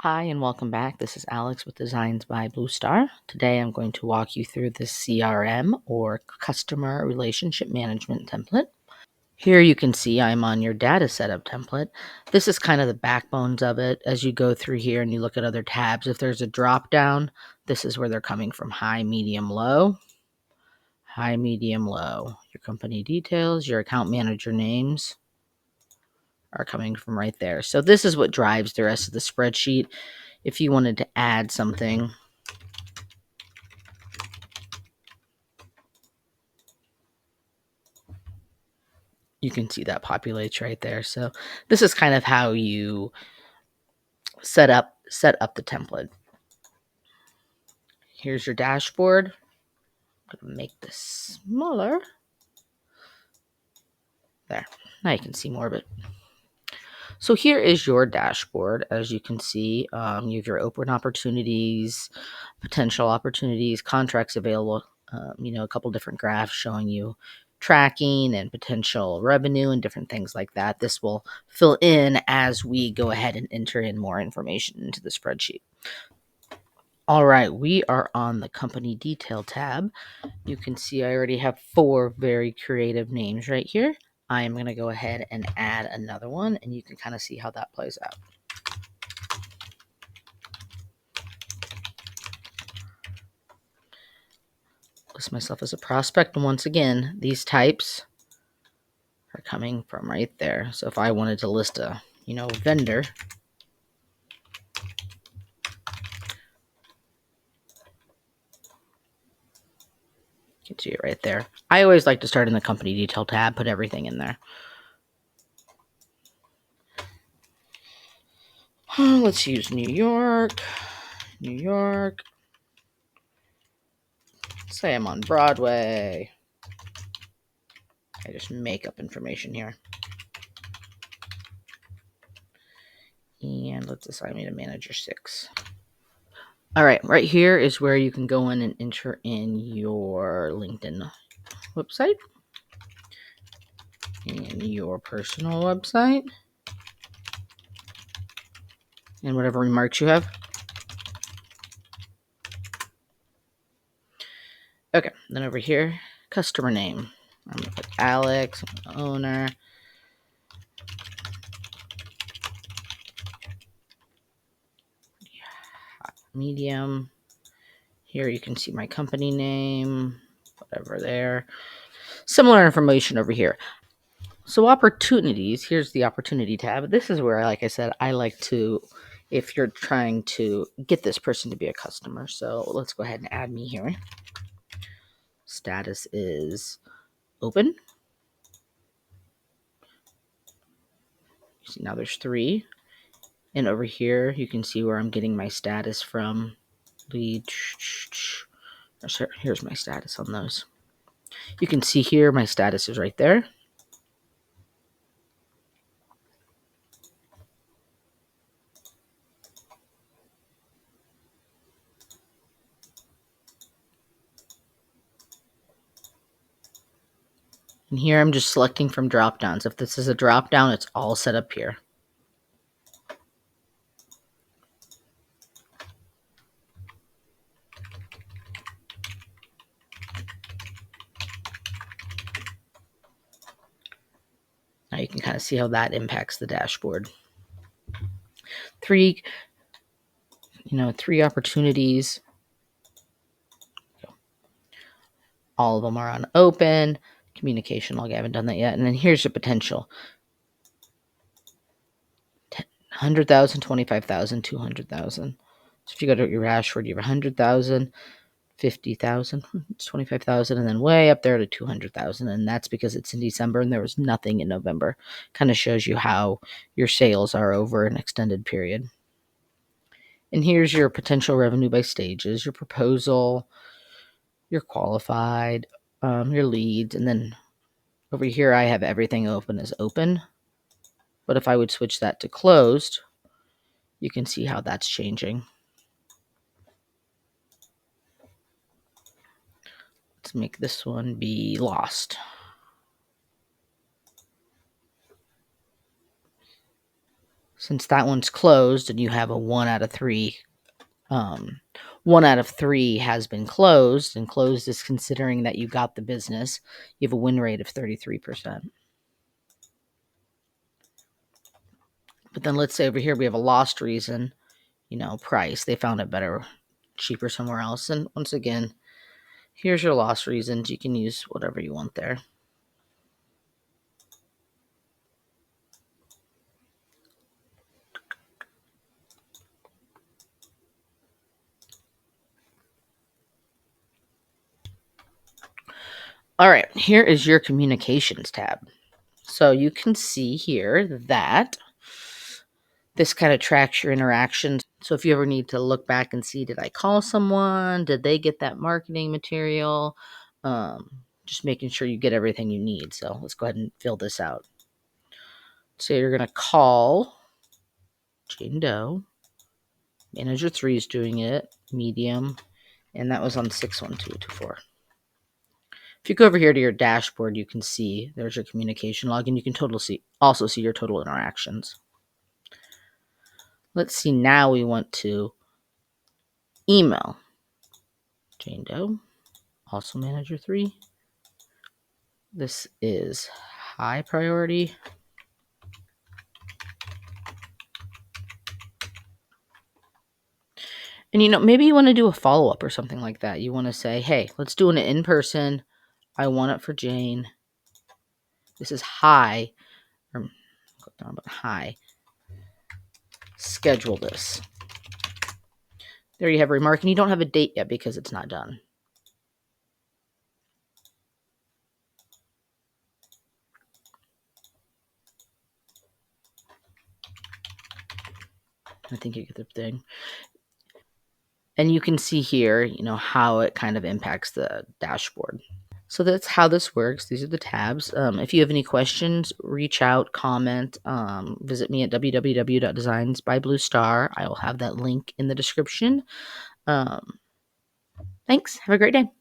Hi and welcome back. This is Alex with Designs by Blue Star. Today I'm going to walk you through the CRM or Customer Relationship Management template. Here you can see I'm on your data setup template. This is kind of the backbones of it. As you go through here and you look at other tabs, if there's a drop down, this is where they're coming from: high, medium, low. High, medium, low. Your company details, your account manager names are coming from right there. So this is what drives the rest of the spreadsheet. If you wanted to add something, you can see that populates right there. So this is kind of how you set up the template. Here's your dashboard. I'm going to make this smaller. There. Now you can see more of it. So here is your dashboard. As you can see, you have your open opportunities, potential opportunities, contracts available, a couple different graphs showing you tracking and potential revenue and different things like that. This will fill in as we go ahead and enter in more information into the spreadsheet. All right, we are on the company detail tab. You can see I already have 4 very creative names right here. I am going to go ahead and add another one, and you can kind of see how that plays out. List myself as a prospect, and once again, these types are coming from right there. So if I wanted to list a, vendor, you can see it right there. I always like to start in the company detail tab, put everything in there. Let's use New York. Say I'm on Broadway. I just make up information here. And let's assign me to manager 6. All right, right here is where you can go in and enter in your LinkedIn website and your personal website and whatever remarks you have. Okay, then over here, customer name. I'm going to put Alex, I'm the owner. Medium. Here you can see my company name, whatever there. Similar information over here. So opportunities, here's the opportunity tab. This is where, like I said, I like to, if you're trying to get this person to be a customer. So let's go ahead and add me here. Status is open. See, now there's 3. And over here, you can see where I'm getting my status from. Lead. Here's my status on those. You can see here my status is right there. And here I'm just selecting from drop downs. If this is a drop down, it's all set up here. Now you can kind of see how that impacts the dashboard. 3 opportunities. All of them are on open. Communication log, I haven't done that yet. And then here's the potential. 100,000, 25,000, 200,000. So if you go to your dashboard, you have 100,000, 50,000, it's 25,000, and then way up there to 200,000. And that's because it's in December and there was nothing in November. Kind of shows you how your sales are over an extended period. And here's your potential revenue by stages, your proposal, your qualified, your leads. And then over here, I have everything open as open. But if I would switch that to closed, you can see how that's changing. Let's make this one be lost. Since that one's closed and you have a 1 out of 3, 1 out of 3 has been closed, and closed is considering that you got the business, you have a win rate of 33%. But then let's say over here we have a lost reason, price. They found it better, cheaper somewhere else. And once again, here's your lost reasons. You can use whatever you want there. All right, here is your communications tab. So you can see here that this kind of tracks your interactions. So if you ever need to look back and see, did I call someone? Did they get that marketing material? Just making sure you get everything you need. So let's go ahead and fill this out. So you're going to call Jane Doe. Manager 3 is doing it, medium, and that was on 61224. If you go over here to your dashboard, you can see there's your communication log, and you can also see your total interactions. Let's see, now we want to email Jane Doe, also manager 3. This is high priority. And maybe you want to do a follow-up or something like that. You want to say, hey, let's do an in-person. I want it for Jane. This is high. Or click down, but high. Schedule this. There you have a remark, and you don't have a date yet because it's not done. I think you get the thing. And you can see here, how it kind of impacts the dashboard. So that's how this works. These are the tabs. If you have any questions, reach out, comment, visit me at www.designsbybluestar. I will have that link in the description. Thanks. Have a great day.